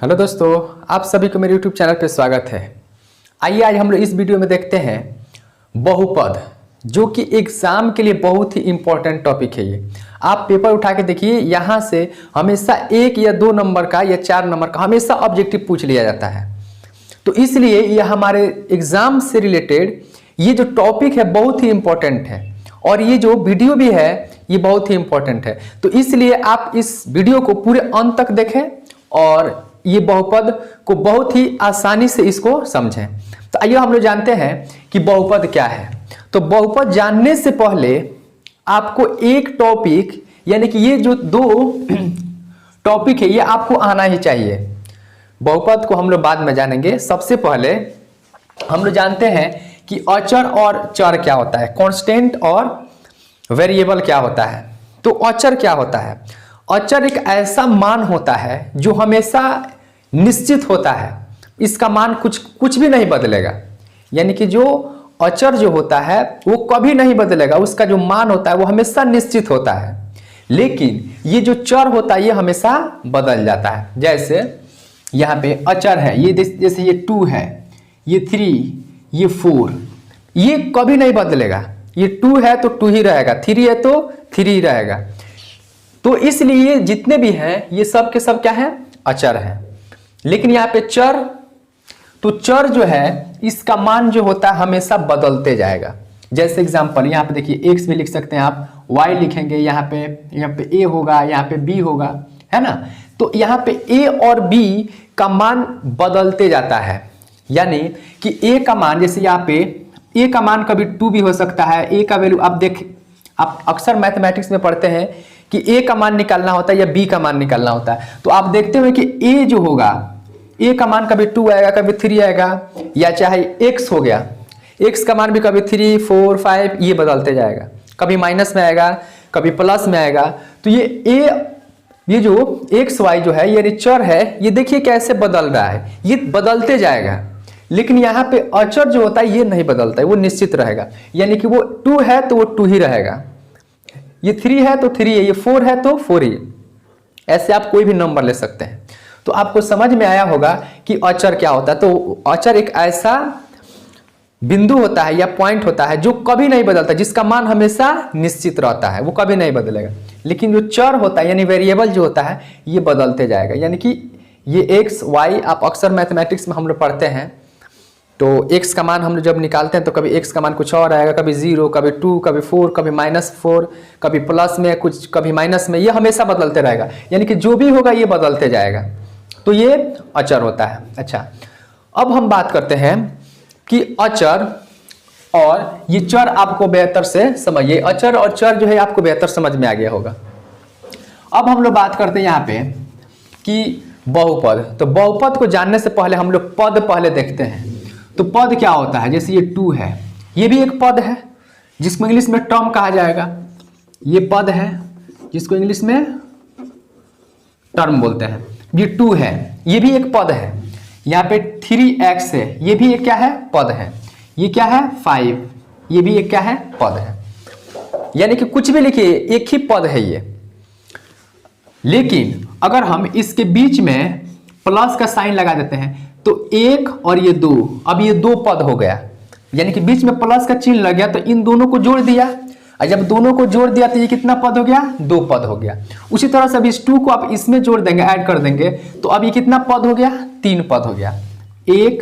Hello दोस्तों, आप सभी को मेरे यूट्यूब चैनल पे स्वागत है। आइए आज हम लोग इस वीडियो में देखते हैं बहुपद, जो कि एग्जाम के लिए बहुत ही इंपॉर्टेंट टॉपिक है। ये आप पेपर उठा के देखिए, यहाँ से हमेशा 1 या 2 नंबर का या 4 नंबर का हमेशा ऑब्जेक्टिव पूछ लिया जाता है। तो इसलिए ये हमारे एग्जाम से रिलेटेड ये जो टॉपिक है बहुत ही इंपॉर्टेंट है, और ये जो वीडियो भी है ये बहुत ही इंपॉर्टेंट है। तो इसलिए आप इस वीडियो को पूरे अंत तक देखें और ये बहुपद को बहुत ही आसानी से इसको समझें। तो आइए हम लोग जानते हैं कि बहुपद क्या है। तो बहुपद जानने से पहले आपको एक टॉपिक, यानी कि ये जो 2 टॉपिक है ये आपको आना ही चाहिए। बहुपद को हम लोग बाद में जानेंगे। सबसे पहले हम लोग जानते हैं कि अचर और चर क्या होता है, कांस्टेंट और वेरिएबल क्या होता है। तो अचर क्या होता है? अचर एक ऐसा मान होता है जो हमेशा निश्चित होता है, इसका मान कुछ भी नहीं बदलेगा। यानी कि जो अचर जो होता है वो कभी नहीं बदलेगा, उसका जो मान होता है वो हमेशा निश्चित होता है। लेकिन ये जो चर होता है ये हमेशा बदल जाता है। जैसे यहाँ पे अचर है, ये जैसे ये 2 है, ये 3, ये 4, ये कभी नहीं बदलेगा। ये 2 है तो 2 ही रहेगा, 3 है तो 3 ही रहेगा। तो इसलिए जितने भी हैं ये सब के सब क्या है? अचर है। लेकिन यहाँ पे चर, तो चर जो है इसका मान जो होता है हमेशा बदलते जाएगा। जैसे एग्जांपल यहाँ पे देखिए, x भी लिख सकते हैं आप, y लिखेंगे, यहाँ पे a होगा, यहाँ पे b होगा, है ना। तो यहाँ पे a और b का मान बदलते जाता है। यानी कि a का मान, जैसे यहाँ पे a का मान कभी 2 भी हो सकता है। a का वैल्यू आप अक्सर मैथमेटिक्स में पढ़ते हैं कि a का मान निकालना होता है या b का मान निकालना होता है। तो आप देखते हुए कि a जो होगा, a का मान कभी 2 आएगा, कभी 3 आएगा, या चाहे x हो गया, x का मान भी कभी 3, 4, 5 ये बदलते जाएगा। कभी माइनस में आएगा, कभी प्लस में आएगा। तो ये जो x y जो है ये चर है, ये देखिए कैसे बदल रहा है, ये बदलते जाएगा। लेकिन यहाँ पे अचर जो होता है ये नहीं बदलता है, वो निश्चित रहेगा। यानी कि वो 2 है तो वो 2 ही रहेगा, ये 3 है तो 3 है, ये 4 है तो 4 ही। ऐसे आप कोई भी नंबर ले सकते हैं। तो आपको समझ में आया होगा कि अचर क्या होता है। तो अचर एक ऐसा बिंदु होता है या पॉइंट होता है जो कभी नहीं बदलता, जिसका मान हमेशा निश्चित रहता है, वो कभी नहीं बदलेगा। लेकिन जो चर होता है यानी वेरिएबल जो होता है ये बदलते जाएगा। यानी कि ये x y आप अक्सर मैथमेटिक्स में हम लोग पढ़ते हैं। तो x का मान हम लोग जब निकालते हैं तो कभी x का मान कुछ और आएगा, कभी 0, कभी 2, कभी 4, कभी -4, कभी प्लस में कुछ, कभी माइनस में, ये हमेशा बदलते रहेगा। यानी कि जो भी होगा ये बदलते जाएगा। तो ये अचर होता है। अच्छा, अब हम बात करते हैं कि अचर और ये चर आपको बेहतर से समझिए। अचर और चर जो है आपको बेहतर समझ में आ गया होगा। अब हम लोग बात करते हैं यहाँ पे कि बहुपद। तो बहुपद को जानने से पहले हम लोग पद पहले देखते हैं। तो पद क्या होता है? जैसे ये 2 है, ये भी एक पद है जिसको इंग्लिश में टर्म कहा जाएगा। ये पद है जिसको इंग्लिश में टर्म बोलते हैं। ये 2 है, ये भी एक पद है। यहाँ पे 3x है, ये भी एक क्या है? पद है। ये क्या है? 5, ये भी एक क्या है? पद है। यानी कि कुछ भी लिखिए एक ही पद है ये। लेकिन अगर हम इसके बीच में प्लस का साइन लगा देते हैं तो 1 और ये 2, अब ये 2 पद हो गया। यानी कि बीच में प्लस का चिन्ह लग गया तो इन दोनों को जोड़ दिया, और जब दोनों को जोड़ दिया तो ये कितना पद हो गया? 2 पद हो गया। उसी तरह से अब इस 2 को आप इसमें जोड़ देंगे, ऐड कर देंगे, तो अब ये कितना पद हो गया? 3 पद हो गया। 1,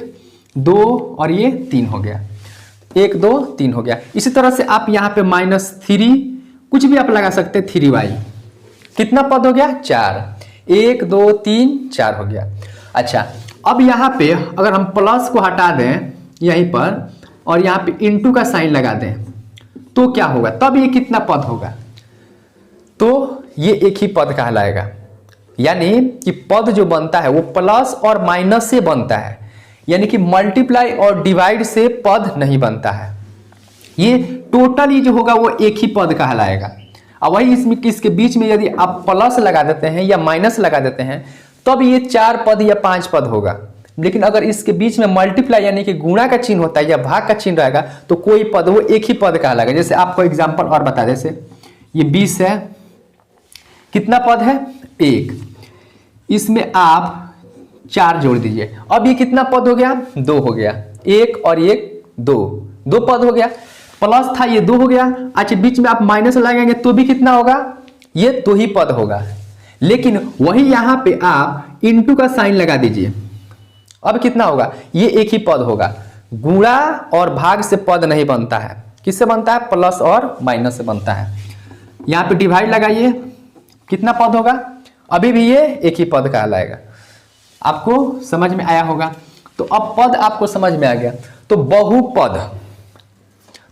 2 और ये 3 हो गया। 1, 2, 3 हो गया। इसी तरह से आप यहाँ पे -3 कुछ भी आप लगा सकते हैं, 3y, कितना पद हो गया? 4। 1, 2, 3, 4 हो गया। अच्छा, अब यहाँ पे अगर हम प्लस को हटा दें यहीं पर और यहाँ पे इंटू का साइन लगा दें तो क्या होगा? तब ये कितना पद होगा? तो ये एक ही पद कहलाएगा। यानी कि पद जो बनता है वो प्लस और माइनस से बनता है। यानी कि मल्टीप्लाई और डिवाइड से पद नहीं बनता है। ये टोटली जो होगा वो एक ही पद कहलाएगा। अब वही इसके बीच में यदि आप प्लस लगा देते हैं या माइनस लगा देते हैं तब ये 4 पद या 5 पद होगा। लेकिन अगर इसके बीच में मल्टीप्लाई यानी कि गुणा का चिन्ह होता है या भाग का चिन्ह रहेगा तो कोई पद वो एक ही पद कहलाएगा। जैसे आपको एग्जांपल और बता दें, जैसे ये 20 है, कितना पद है? 1। इसमें आप 4 जोड़ दीजिए। अब ये कितना पद हो गया? 2 हो गया। 1 और 1 2, 2 पद हो गया। प्लस था ये 2 हो गया। अच्छा बीच में आप माइनस लगाएंगे तो भी कितना होगा? ये 2 ही पद होगा। लेकिन वही यहां पे आप इंटू का साइन लगा दीजिए। अब कितना होगा? ये एक ही पद होगा। गुणा और भाग से पद नहीं बनता है। किससे बनता है? प्लस और माइनस से बनता है। यहां पे डिवाइड लगाइए, कितना पद होगा? अभी भी ये एक ही पद कहलाएगा। आपको समझ में आया होगा? तो अब पद आपको समझ में आ गया। तो बहुपद,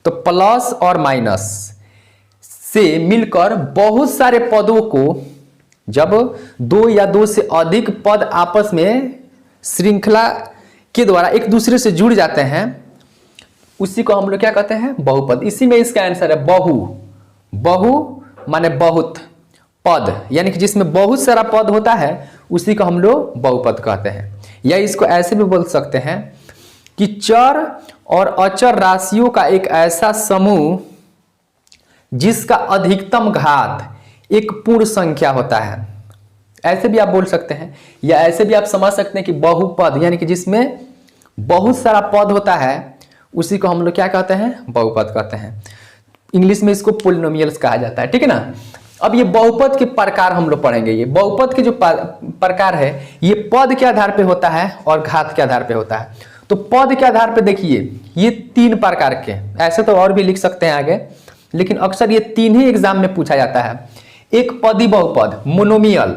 तो प्लस और माइनस से मिलकर बहुत सारे पदों को, जब 2 या 2 से अधिक पद आपस में श्रृंखला के द्वारा एक दूसरे से जुड़ जाते हैं, उसी को हम लोग क्या कहते हैं? बहुपद। इसी में इसका आंसर है बहु। बहु माने बहुत, पद यानी कि जिसमें बहुत सारा पद होता है उसी को हम लोग बहुपद कहते हैं। या इसको ऐसे भी बोल सकते हैं कि चर और अचर राशियों का एक ऐसा समूह जिसका अधिकतम घात एक पूर्ण संख्या होता है। ऐसे भी आप बोल सकते हैं, या ऐसे भी आप समझ सकते हैं कि बहुपद यानी कि जिसमें बहुत सारा पद होता है उसी को हम लोग क्या कहते हैं? बहुपद कहते हैं। इंग्लिश में इसको पोलिनोमियल्स कहा जाता है, ठीक है ना। अब ये बहुपद के प्रकार हम लोग पढ़ेंगे। ये बहुपद के जो प्रकार है ये पद के आधार पे होता है और घात के आधार पे होता है। तो पद के आधार पे देखिए ये 3 प्रकार के, ऐसे तो और भी लिख सकते हैं आगे, लेकिन अक्सर ये 3 ही एग्जाम में पूछा जाता है। एक पदी बहुपद, मोनोमियल,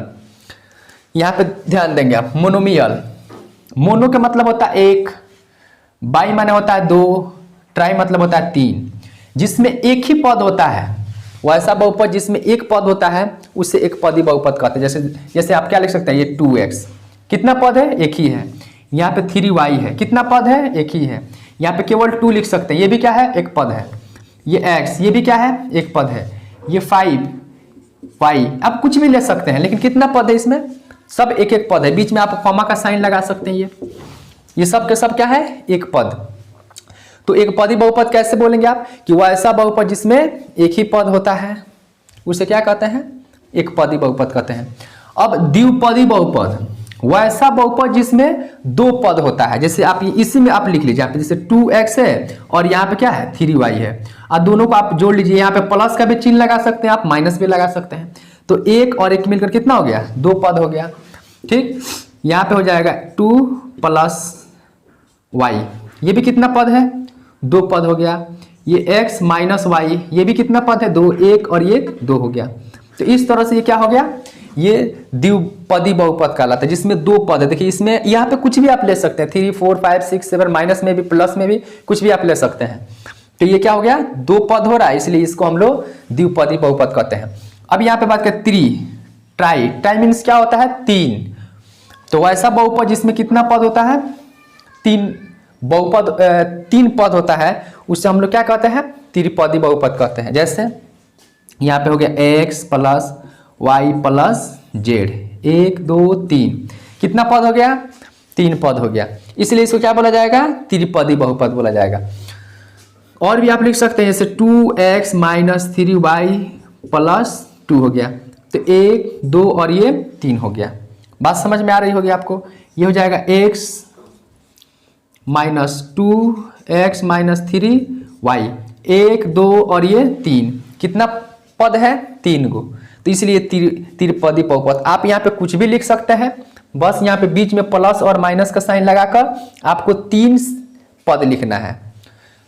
यहां पे ध्यान देंगे आप। मोनोमियल, मोनो का मतलब होता है एक, बाई माने होता है 2, ट्राई मतलब होता है 3, जिसमें एक ही पद होता है। वैसा बहुपद जिसमें एक पद होता है उसे एक पदी बहुपद कहते हैं। जैसे आप क्या लिख सकते हैं? ये 2x, कितना पद है? एक ही है। यहाँ पे 3y है, कितना पद है? एक ही है। यहाँ पे केवल 2 लिख सकते हैं, ये भी क्या है? एक पद है। ये x, ये भी क्या है? एक पद है। ये 5y, आप कुछ भी ले सकते हैं, लेकिन कितना पद है इसमें? सब एक एक पद है। बीच में आप कॉमा का साइन लगा सकते हैं। ये सब के सब क्या है? एक पद। तो एक पदी बहुपद कैसे बोलेंगे आप? कि वैसा बहुपद जिसमें एक ही पद होता है उसे क्या कहते हैं? एक पदी बहुपद कहते हैं। अब द्विपदी बहुपद, वैसा बहुपद जिसमें 2 पद होता है। जैसे आप इसी में आप लिख लीजिए, आप जैसे 2x है और यहाँ पे क्या है? 3y है, और दोनों को आप जोड़ लीजिए। यहाँ पे प्लस का भी चिन्ह लगा सकते हैं आप, माइनस भी लगा सकते हैं। तो 1 और 1 मिलकर कितना हो गया? 2 पद हो गया। ठीक, यहाँ पे हो जाएगा 2 + y, ये भी कितना पद है? 2 पद हो गया। ये x - y, ये भी कितना पद है? 2, 1 और 1 2 हो गया। तो इस तरह से ये क्या हो गया? ये द्विपदी बहुपद कहलाता है, जिसमें 2 पद है। देखिए इसमें यहाँ पे कुछ भी आप ले सकते हैं, 3 4 5 6 7, माइनस में भी प्लस में भी कुछ भी आप ले सकते हैं। तो ये क्या हो गया? 2 पद हो रहा है, इसलिए इसको हम लोग द्विपदी बहुपद कहते हैं। अब यहाँ पे बात करें ट्राई, ट्राई मीन्स क्या होता है? 3। तो वैसा बहुपद जिसमें कितना पद होता है? 3 बहुपद, 3 पद होता है, उससे हम लोग क्या कहते हैं? त्रिपदी बहुपद कहते हैं। जैसे यहाँ पे हो गया x + y + z, 1 2 3, कितना पद हो गया? 3 पद हो गया, इसलिए इसको क्या बोला जाएगा? त्रिपदी बहुपद बोला जाएगा। और भी आप लिख सकते हैं, जैसे 2x - 3y + 2 हो गया। तो 1 2 और ये 3 हो गया। बात समझ में आ रही होगी आपको? ये हो जाएगा x - 2x - 3y, 1 2 और ये 3, कितना पद है? 3 गो। तो इसलिए त्रिपदी बहुपद। आप यहाँ पे कुछ भी लिख सकते हैं, बस यहाँ पे बीच में प्लस और माइनस का साइन लगाकर आपको 3 पद लिखना है।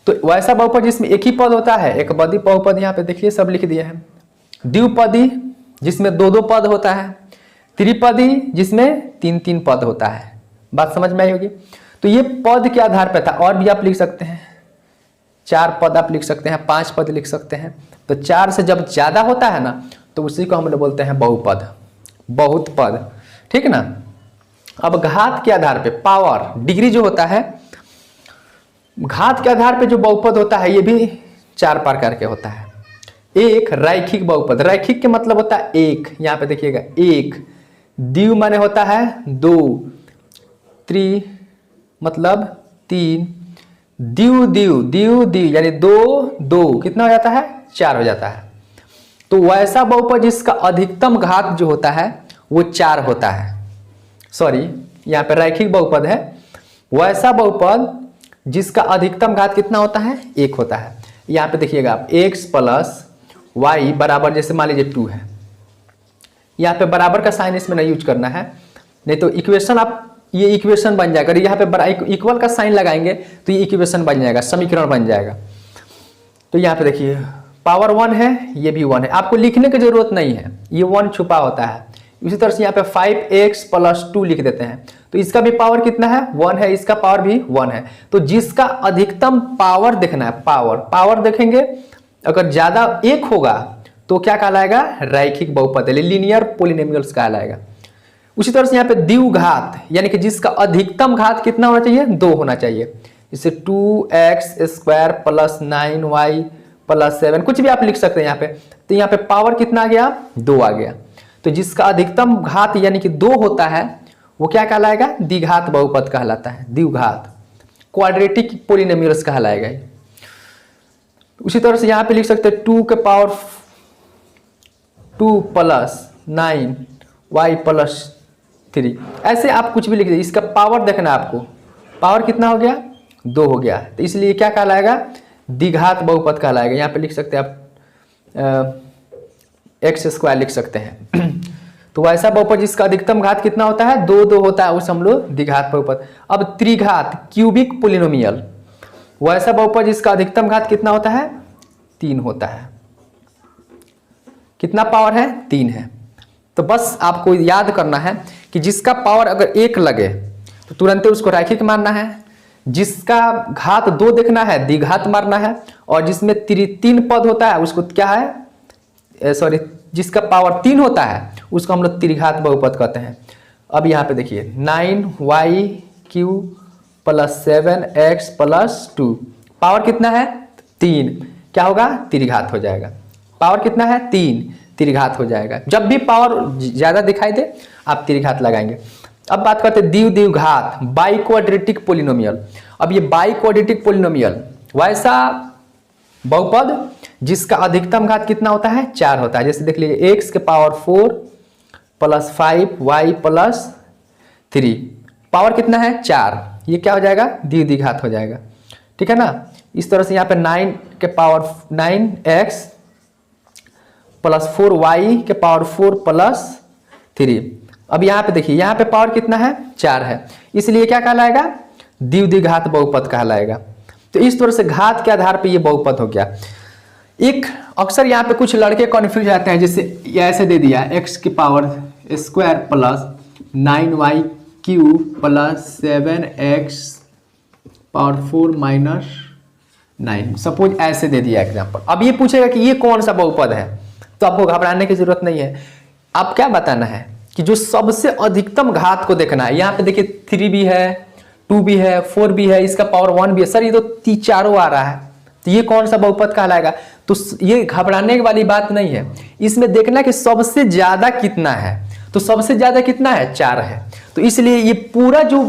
तो वैसा बहुपद जिसमें एक ही पद होता है, एक पदी बहुपद, यहाँ पे देखिए सब लिख दिए हैं। द्विपदी जिसमें 2 पद होता है, त्रिपदी जिसमें 3 पद होता है। बात समझ में आई होगी? तो ये पद के आधार पर था। और भी आप लिख सकते हैं, 4 पद आप लिख सकते हैं, 5 पद लिख सकते हैं। तो 4 से जब ज्यादा होता है ना, तो उसी को हम लोग बोलते हैं बहुपद, बहुत पद, ठीक है ना। अब घात के आधार पे, पावर, डिग्री जो होता है, घात के आधार पे जो बहुपद होता है ये भी 4 प्रकार के होता है। एक रैखिक बहुपद, रैखिक के मतलब होता है एक, यहाँ पे देखिएगा 1, द्वि माने होता है 2, त्रि मतलब 3, द्वि यानी 2 कितना हो जाता है? 4 हो जाता है। तो वैसा बहुपद जिसका अधिकतम घात जो होता है वो 4 होता है। सॉरी, यहाँ पे रैखिक बहुपद है, वैसा बहुपद जिसका अधिकतम घात कितना होता है, 1 होता है। यहाँ पे देखिएगा आप x प्लस वाई बराबर, जैसे मान लीजिए 2 है, यहाँ पे बराबर का साइन इसमें नहीं यूज करना है, नहीं तो इक्वेशन आप ये इक्वेशन बन जाएगा। अगर यहाँ पे इक्वल का साइन लगाएंगे तो ये इक्वेशन बन जाएगा, समीकरण बन जाएगा। तो यहाँ पे देखिए पावर 1 है, ये भी 1 है, आपको लिखने की जरूरत नहीं है, ये 1 छुपा होता है। इसी तरह से यहाँ पे 5x प्लस 2 लिख देते हैं, तो इसका भी पावर कितना है, 1 है, इसका पावर भी 1 है। तो जिसका अधिकतम पावर देखना है, पावर देखेंगे, अगर ज्यादा 1 होगा तो क्या कहलाएगा, रैखिक बहुपद, लीनियर पॉलिनोमियल्स कहलाएगा। उसी तरह से यहाँ पे द्विघात, यानी कि जिसका अधिकतम घात कितना होना चाहिए, 2 होना चाहिए। जैसे 2x² प्लस 9y प्लस 7, कुछ भी आप लिख सकते हैं यहाँ पे। तो यहाँ पे पावर कितना आ गया, 2 आ गया। तो जिसका अधिकतम घात यानी कि 2 होता है वो क्या कहलाएगा, द्विघात बहुपद कहलाता है, द्विघात क्वाड्रेटिक पॉलिनोमियल्स कहलाएगा। उसी तरह से यहाँ पे लिख सकते हैं 2 के पावर 2 प्लस 9y प्लस 3, ऐसे आप कुछ भी लिख दीजिए। इसका पावर देखना है आपको, पावर कितना हो गया, 2 हो गया, तो इसलिए क्या कहलाएगा, द्विघात बहुपद कहलाएगा। यहाँ पे लिख सकते हैं आप x² लिख सकते हैं। तो वैसा बहुपद जिसका अधिकतम घात कितना होता है, 2 होता है, उसे हम लोग द्विघात बहुपद। अब त्रिघात क्यूबिक पॉलिनोमियल, वैसा बहुपद जिसका अधिकतम घात कितना होता है, 3 होता है। कितना पावर है, 3 है। तो बस आपको याद करना है कि जिसका पावर अगर 1 लगे तो तुरंत उसको रैखिक मानना है, जिसका घात 2 देखना है द्विघात मानना है, और जिसमें 3 पद होता है उसको क्या है, जिसका पावर 3 होता है उसको हम लोग त्रिघात बहुपद कहते हैं। अब यहाँ पे देखिए 9y³ plus 7x plus 2, power कितना है, 3, क्या होगा, त्रिघात हो जाएगा। पावर कितना है, 3, त्रिघात हो जाएगा। जब भी पावर ज्यादा दिखाई दे आप त्रिघात लगाएंगे। अब बात करते हैं द्विघात बाइक्वाड्रेटिक पॉलिनोमियल। अब ये बाइक्वाड्रेटिक पॉलिनोमियल वैसा बहुपद जिसका अधिकतम घात कितना होता है, 4 होता है। जैसे देख लीजिए x के power 4 plus 5y plus 3, power कितना है, 4, ये क्या हो जाएगा, द्विघात हो जाएगा, ठीक है ना। इस तरह से यहाँ पे 9 के पावर 9x प्लस 4y के पावर 4 प्लस 3। अब यहाँ पे देखिए यहाँ पे पावर कितना है, 4 है, इसलिए क्या कहलाएगा, द्विघात बहुपद कहलाएगा। तो इस तरह से घात के आधार पे ये बहुपद हो गया। एक अक्सर यहाँ पे कुछ लड़के कन्फ्यूज रहते हैं, जैसे ऐसे दे दिया x की power square plus 9y³ plus 7x power 4 minus 9, suppose ऐसे दे दिया एग्जाम्पल। अब ये पूछेगा कि ये कौन सा बहुपद है, तो आपको घबराने की जरूरत नहीं है। आप क्या बताना है कि जो सबसे अधिकतम घात को देखना है। यहाँ पे देखिए 3 भी है, 2 भी है, 4 भी है, इसका पावर 1 भी है। सर ये तो 4 आ रहा है, तो ये कौन सा बहुपद कहलाएगा। तो ये घबराने वाली बात नहीं है, इसमें देखना कि सबसे ज्यादा कितना है। तो सबसे ज्यादा कितना है, 4 है। तो इसलिए ये पूरा जो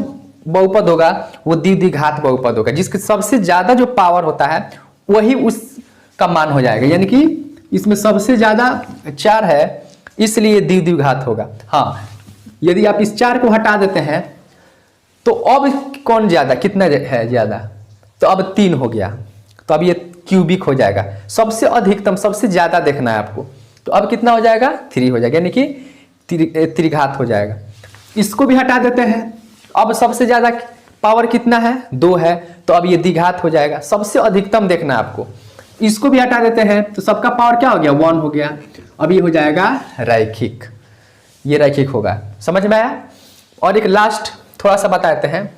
बहुपद होगा वो द्विघात बहुपद होगा, जिसके सबसे ज्यादा जो पावर होता है वही उसका मान हो जाएगा। यानी कि इसमें सबसे ज्यादा 4 है, इसलिए द्विघात होगा। हाँ, यदि आप इस 4 को हटा देते हैं तो अब कौन ज्यादा, कितना है ज्यादा, तो अब 3 हो गया, तो अब ये क्यूबिक हो जाएगा। सबसे अधिकतम सबसे ज्यादा देखना है आपको, तो अब कितना हो जाएगा, 3 हो जाएगा, यानी कि त्रिघात हो जाएगा। इसको भी हटा देते हैं, अब सबसे ज्यादा पावर कितना है, 2 है, तो अब ये द्विघात हो जाएगा। सबसे अधिकतम देखना है आपको, इसको भी हटा देते हैं तो सबका पावर क्या हो गया, 1 हो गया। अब ये हो जाएगा रैखिक, ये रैखिक होगा। समझ में आया। और एक लास्ट थोड़ा सा बता देते हैं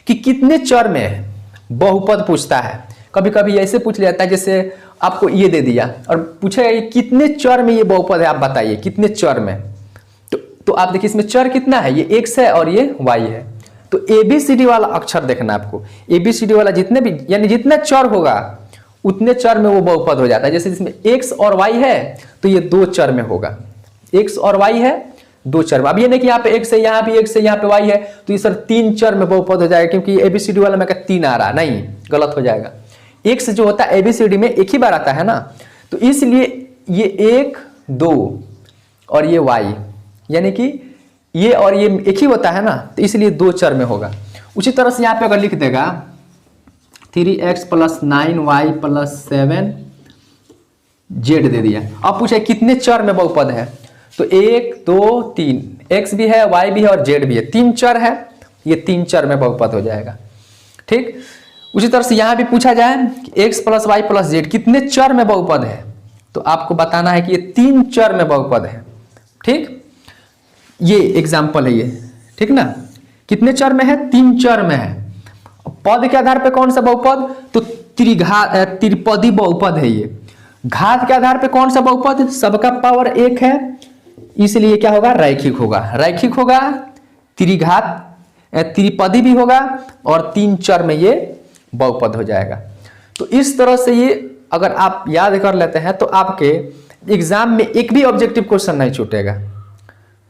कि कितने चर में बहुपद पूछता है। कभी कभी ऐसे पूछ लिया जाता है, जैसे आपको ये दे दिया और पूछेगा ये कितने चर में ये बहुपद है, आप बताइए कितने चर में। तो आप देखिए इसमें चर कितना है, ये x है और ये y है। तो ABCD वाला अक्षर देखना आपको, ABCD वाला जितने भी, यानी जितना चर होगा उतने चर में वो बहुपद हो जाता है। जैसे इसमें x और y है तो ये 2 चर में होगा, x और y है 2 चर में। अब ये नहीं कि यहाँ पे x है, यहाँ पे x है, यहाँ पे y है, तो ये सर 3 चर में बहुपद हो जाएगा, क्योंकि ABCD वाला में 3 आ रहा, नहीं, गलत हो जाएगा। x जो होता है ABCD में एक ही बार आता है ना, तो इसलिए ये 1 2 और ये y, यानी कि ये और ये एक ही होता है ना, तो इसलिए 2 चर में होगा। उसी तरह से यहाँ पे अगर लिख देगा 3x + 9y + 7z दे दिया। अब पूछे कितने चर में बहुपद है, तो 1 2 3 x भी है, y भी है और z भी है, 3 चर है, ये 3 चर में बहुपद हो जाएगा। ठीक, उसी तरह से यहाँ भी पूछा जाए कि x + y + z कितने चर में बहुपद है, तो आपको बताना है कि ये 3 चर में बहुपद है। ठीक, ये एग्जाम्पल है ये, ठीक ना, कितने चर में है, 3 चर में है। पद के आधार पे कौन सा बहुपद, तो त्रिपदी बहुपद है ये। घात के आधार पे कौन सा बहुपद, सबका पावर 1 है, इसलिए क्या होगा, रैखिक होगा। रैखिक होगा, त्रिपदी भी होगा और 3 चर में ये बहुपद हो जाएगा। तो इस तरह से ये अगर आप याद कर लेते हैं तो आपके एग्जाम में एक भी ऑब्जेक्टिव क्वेश्चन नहीं छूटेगा।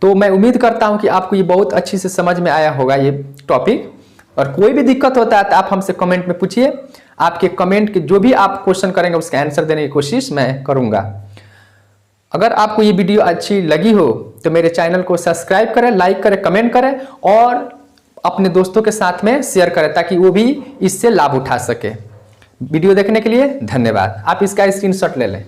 तो मैं उम्मीद करता हूं कि आपको ये बहुत अच्छी से समझ में आया होगा ये टॉपिक। और कोई भी दिक्कत होता है तो आप हमसे कमेंट में पूछिए, आपके कमेंट के जो भी आप क्वेश्चन करेंगे उसका आंसर देने की कोशिश मैं करूंगा। अगर आपको ये वीडियो अच्छी लगी हो तो मेरे चैनल को सब्सक्राइब करें, लाइक करें, कमेंट करें और अपने दोस्तों के साथ में शेयर करें ताकि वो भी इससे लाभ उठा सके। वीडियो देखने के लिए धन्यवाद। आप इसका स्क्रीनशॉट ले लें।